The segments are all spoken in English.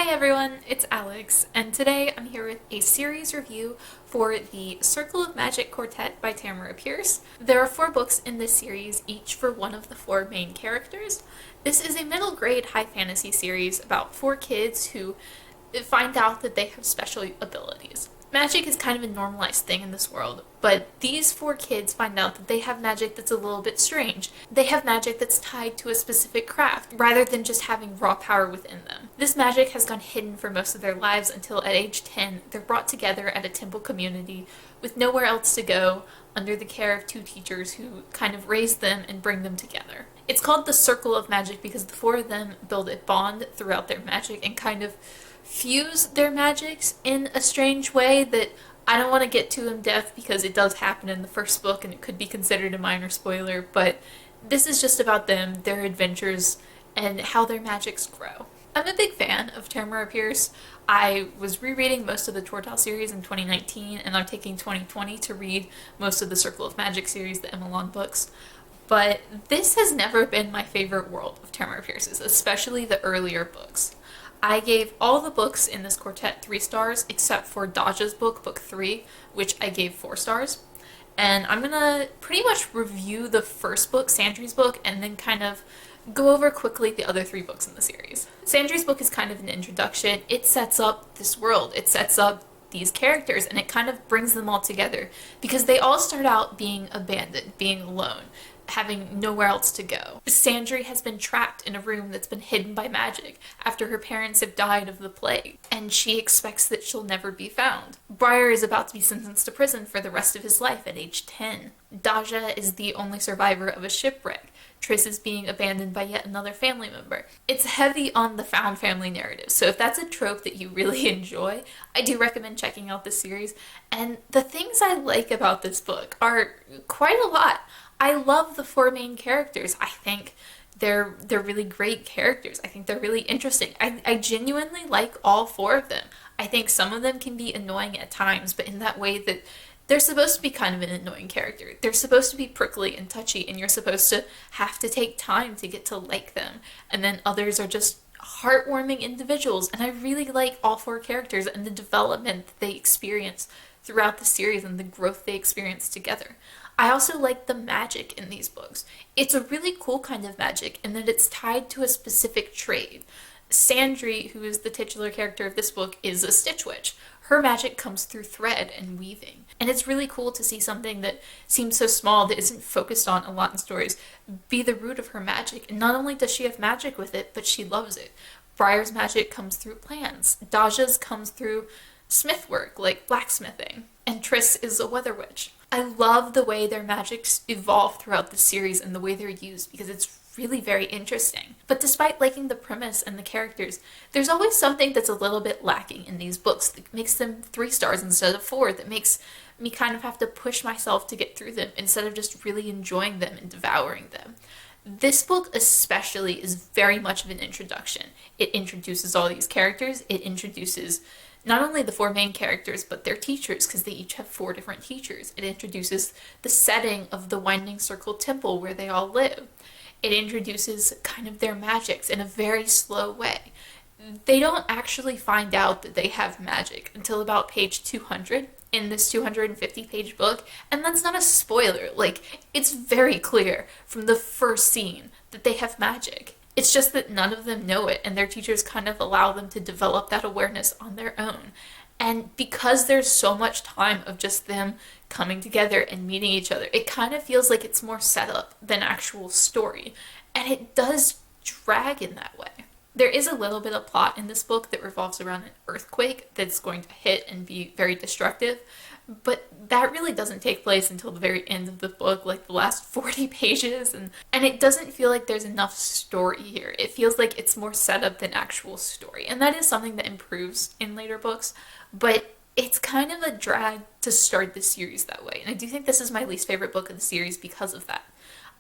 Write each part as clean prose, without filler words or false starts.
Hi everyone, it's Alex, and today I'm here with a series review for the Circle of Magic Quartet by Tamora Pierce. There are 4 books in this series, each for one of the 4 main characters. This is a middle grade high fantasy series about 4 kids who find out that they have special abilities. Magic is kind of a normalized thing in this world, but these 4 kids find out that they have magic that's a little bit strange. They have magic that's tied to a specific craft, rather than just having raw power within them. This magic has gone hidden for most of their lives until at age 10, they're brought together at a temple community with nowhere else to go, under the care of 2 teachers who kind of raise them and bring them together. It's called the Circle of Magic because the 4 of them build a bond throughout their magic and kind of fuse their magics in a strange way that I don't want to get too in depth because it does happen in the first book and it could be considered a minor spoiler, but this is just about them, their adventures, and how their magics grow. I'm a big fan of Tamora Pierce. I was rereading most of the Tortal series in 2019, and I'm taking 2020 to read most of the Circle of Magic series, the Emelon books. But this has never been my favorite world of Tamora Pierce's, especially the earlier books. I gave all the books in this quartet 3 stars, except for Daja's book, book 3, which I gave 4 stars. And I'm gonna pretty much review the first book, Sandry's book, and then kind of go over quickly the other 3 books in the series. Sandry's book is kind of an introduction. It sets up this world. It sets up these characters, and it kind of brings them all together because they all start out being abandoned, being alone, having nowhere else to go. Sandry has been trapped in a room that's been hidden by magic after her parents have died of the plague, and she expects that she'll never be found. Briar is about to be sentenced to prison for the rest of his life at age 10. Daja is the only survivor of a shipwreck. Tris is being abandoned by yet another family member. It's heavy on the found family narrative, so if that's a trope that you really enjoy, I do recommend checking out this series. And the things I like about this book are quite a lot. I love the 4 main characters. I think they're really great characters. I think they're really interesting. I genuinely like all 4 of them. I think some of them can be annoying at times, but in that way that they're supposed to be kind of an annoying character. They're supposed to be prickly and touchy, and you're supposed to have to take time to get to like them. And then others are just heartwarming individuals, and I really like all 4 characters and the development that they experience throughout the series and the growth they experience together. I also like the magic in these books. It's a really cool kind of magic in that it's tied to a specific trade. Sandry, who is the titular character of this book, is a stitch witch. Her magic comes through thread and weaving. And it's really cool to see something that seems so small, that isn't focused on a lot in stories, be the root of her magic. And not only does she have magic with it, but she loves it. Briar's magic comes through plans. Daja's comes through smith work, like blacksmithing. And Tris is a weather witch. I love the way their magics evolve throughout the series and the way they're used because it's really very interesting. But despite liking the premise and the characters, there's always something that's a little bit lacking in these books that makes them 3 stars instead of 4, that makes me kind of have to push myself to get through them instead of just really enjoying them and devouring them. This book especially is very much of an introduction. It introduces all these characters, it introduces not only the 4 main characters, but their teachers, because they each have 4 different teachers. It introduces the setting of the Winding Circle Temple where they all live. It introduces kind of their magics in a very slow way. They don't actually find out that they have magic until about page 200 in this 250-page book, and that's not a spoiler. Like, it's very clear from the first scene that they have magic. It's just that none of them know it, and their teachers kind of allow them to develop that awareness on their own. And because there's so much time of just them coming together and meeting each other, it kind of feels like it's more setup than actual story. And it does drag in that way. There is a little bit of plot in this book that revolves around an earthquake that's going to hit and be very destructive, but that really doesn't take place until the very end of the book, like the last 40 pages, and it doesn't feel like there's enough story here. It feels like it's more setup than actual story, and that is something that improves in later books, but it's kind of a drag to start the series that way, and I do think this is my least favorite book of the series because of that.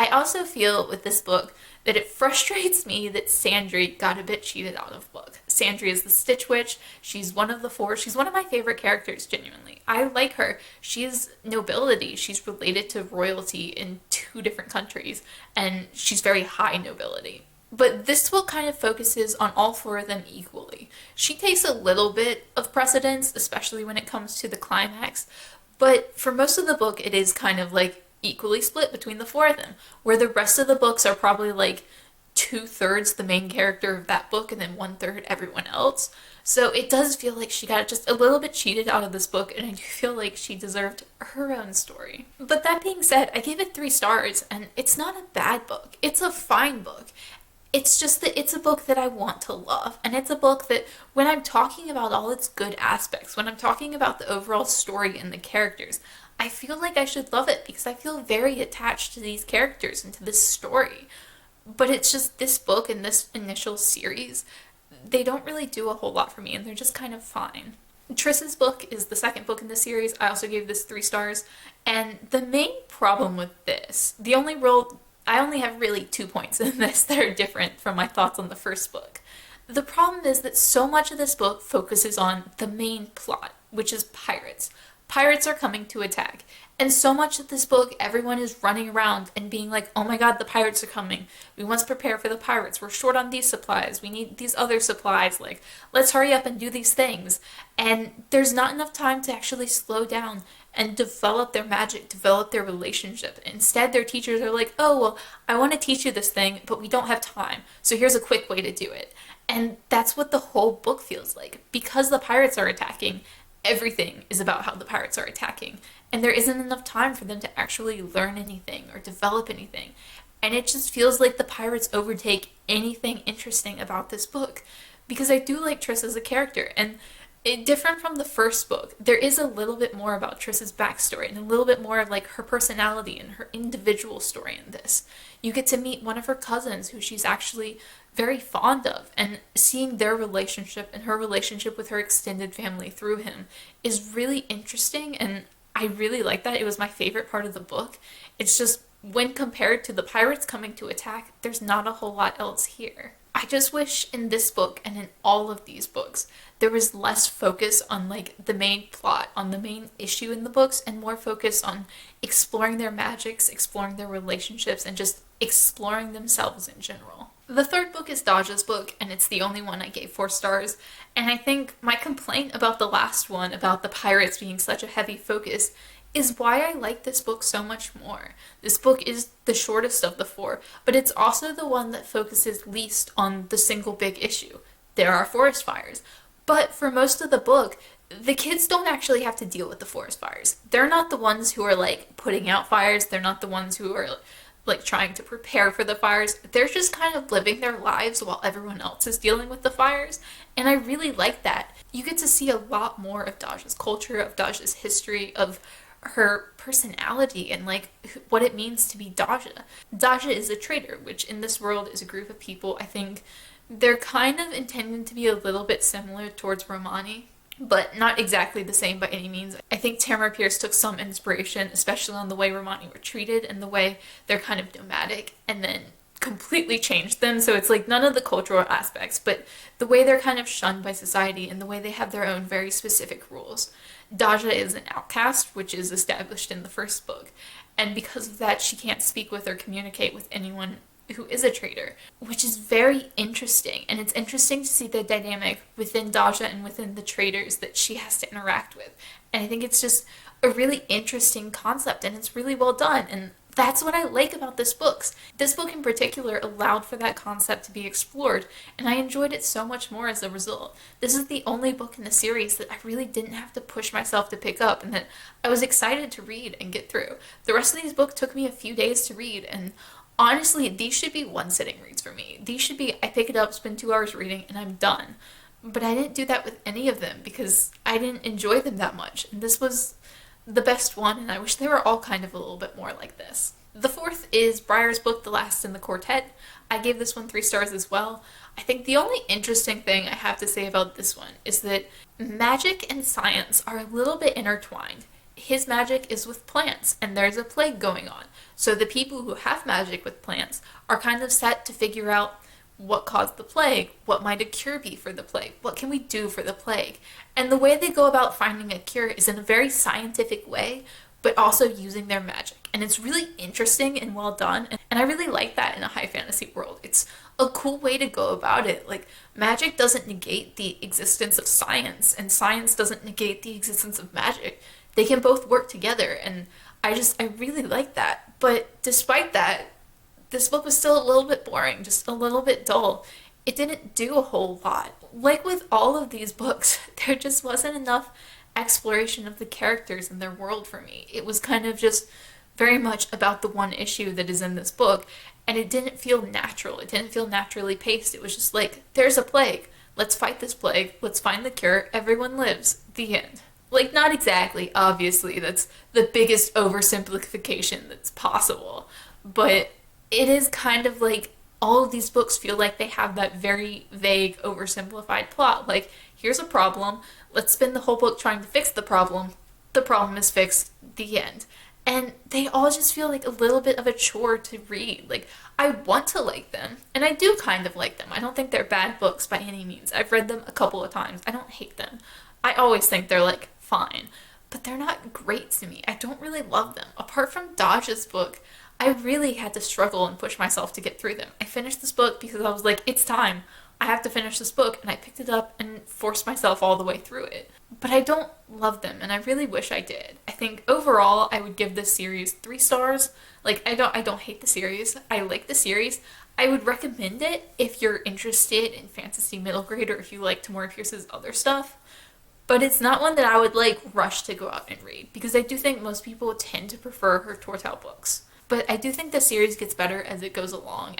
I also feel with this book that it frustrates me that Sandry got a bit cheated out of book. Sandry is the Stitch Witch. She's one of the 4. She's one of my favorite characters, genuinely. I like her. She's nobility. She's related to royalty in 2 different countries, and she's very high nobility. But this book kind of focuses on all four of them equally. She takes a little bit of precedence, especially when it comes to the climax, but for most of the book, it is kind of like equally split between the four of them, where the rest of the books are probably like two-thirds the main character of that book and then one-third everyone else. So it does feel like she got just a little bit cheated out of this book, and I do feel like she deserved her own story. But that being said, I gave it 3 stars, and it's not a bad book. It's a fine book. It's just that it's a book that I want to love. And it's a book that, when I'm talking about all its good aspects, when I'm talking about the overall story and the characters, I feel like I should love it because I feel very attached to these characters and to this story. But it's just this book and this initial series, they don't really do a whole lot for me, and they're just kind of fine. Tristans Book is the second book in the series. I also gave this 3 stars. And the main problem with this, I only have really 2 points in this that are different from my thoughts on the first book. The problem is that so much of this book focuses on the main plot, which is pirates. Pirates are coming to attack. And so much of this book, everyone is running around and being like, oh my god, the pirates are coming. We must prepare for the pirates. We're short on these supplies. We need these other supplies. Like, let's hurry up and do these things. And there's not enough time to actually slow down and develop their magic, develop their relationship. Instead, their teachers are like, oh, well, I want to teach you this thing, but we don't have time. So here's a quick way to do it. And that's what the whole book feels like. Because the pirates are attacking, everything is about how the pirates are attacking. And there isn't enough time for them to actually learn anything or develop anything. And it just feels like the pirates overtake anything interesting about this book. Because I do like Triss as a character, and different from the first book, there is a little bit more about Triss's backstory and a little bit more of like her personality and her individual story in this. You get to meet one of her cousins who she's actually very fond of, and seeing their relationship and her relationship with her extended family through him is really interesting, and I really like that. It was my favorite part of the book. It's just, when compared to the pirates coming to attack, there's not a whole lot else here. I just wish in this book and in all of these books there was less focus on like the main plot, on the main issue in the books, and more focus on exploring their magics, exploring their relationships, and just exploring themselves in general. The third book is Daja's book, and it's the only one I gave 4 stars, and I think my complaint about the last one, about the pirates being such a heavy focus, is why I like this book so much more. This book is the shortest of the 4, but it's also the one that focuses least on the single big issue. There are forest fires. But for most of the book, the kids don't actually have to deal with the forest fires. They're not the ones who are like putting out fires. They're not the ones who are like trying to prepare for the fires. They're just kind of living their lives while everyone else is dealing with the fires. And I really like that. You get to see a lot more of Daja's culture, of Daja's history, of her personality, and like what it means to be Daja. Daja is a trader, which in this world is a group of people. I think they're kind of intended to be a little bit similar towards Romani, but not exactly the same by any means. I think Tamora Pierce took some inspiration, especially on the way Romani were treated and the way they're kind of nomadic, and then completely changed them. So it's like none of the cultural aspects, but the way they're kind of shunned by society and the way they have their own very specific rules. Daja is an outcast, which is established in the first book, and because of that she can't speak with or communicate with anyone who is a trader, which is very interesting. And it's interesting to see the dynamic within Daja and within the traders that she has to interact with. And I think it's just a really interesting concept, and it's really well done, and that's what I like about this book. This book in particular allowed for that concept to be explored, and I enjoyed it so much more as a result. This is the only book in the series that I really didn't have to push myself to pick up, and that I was excited to read and get through. The rest of these books took me a few days to read, and honestly, these should be one-sitting reads for me. These should be, I pick it up, spend 2 hours reading, and I'm done. But I didn't do that with any of them because I didn't enjoy them that much, and this was the best one, and I wish they were all kind of a little bit more like this. The fourth is Briar's book, The Last in the Quartet. I gave this one 3 stars as well. I think the only interesting thing I have to say about this one is that magic and science are a little bit intertwined. His magic is with plants, and there's a plague going on. So the people who have magic with plants are kind of set to figure out what caused the plague, what might a cure be for the plague, what can we do for the plague. And the way they go about finding a cure is in a very scientific way, but also using their magic. And it's really interesting and well done. And I really like that in a high fantasy world. It's a cool way to go about it. Like, magic doesn't negate the existence of science, and science doesn't negate the existence of magic. They can both work together, and I really like that. But despite that, this book was still a little bit boring, just a little bit dull. It didn't do a whole lot. Like with all of these books, there just wasn't enough exploration of the characters and their world for me. It was kind of just very much about the one issue that is in this book, and it didn't feel natural. It didn't feel naturally paced. It was just like, there's a plague. Let's fight this plague. Let's find the cure. Everyone lives. The end. Like, not exactly, obviously. That's the biggest oversimplification that's possible. But it is kind of like all of these books feel like they have that very vague, oversimplified plot. Like, here's a problem. Let's spend the whole book trying to fix the problem. The problem is fixed. The end. And they all just feel like a little bit of a chore to read. Like, I want to like them, and I do kind of like them. I don't think they're bad books by any means. I've read them a couple of times. I don't hate them. I always think they're, like, fine. But they're not great to me. I don't really love them. Apart from Daja's book, I really had to struggle and push myself to get through them. I finished this book because I was like, it's time. I have to finish this book, and I picked it up and forced myself all the way through it. But I don't love them, and I really wish I did. I think overall I would give this series 3 stars. Like, I don't hate the series. I like the series. I would recommend it if you're interested in fantasy middle grade or if you like Tamora Pierce's other stuff. But it's not one that I would like rush to go out and read, because I do think most people tend to prefer her Tortell books. But I do think the series gets better as it goes along,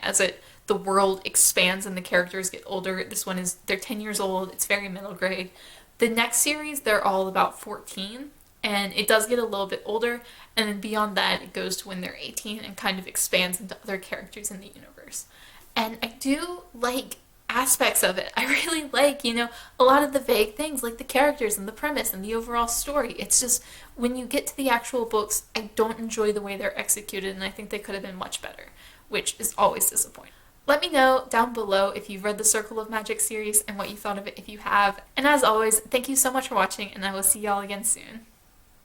the world expands and the characters get older. This one they're 10 years old, it's very middle grade. The next series, they're all about 14, and it does get a little bit older, and then beyond that, it goes to when they're 18 and kind of expands into other characters in the universe. And I do like aspects of it. I really like, a lot of the vague things, like the characters and the premise and the overall story. It's just, when you get to the actual books, I don't enjoy the way they're executed, and I think they could have been much better, which is always disappointing. Let me know down below if you've read the Circle of Magic series and what you thought of it if you have. And as always, thank you so much for watching, and I will see y'all again soon.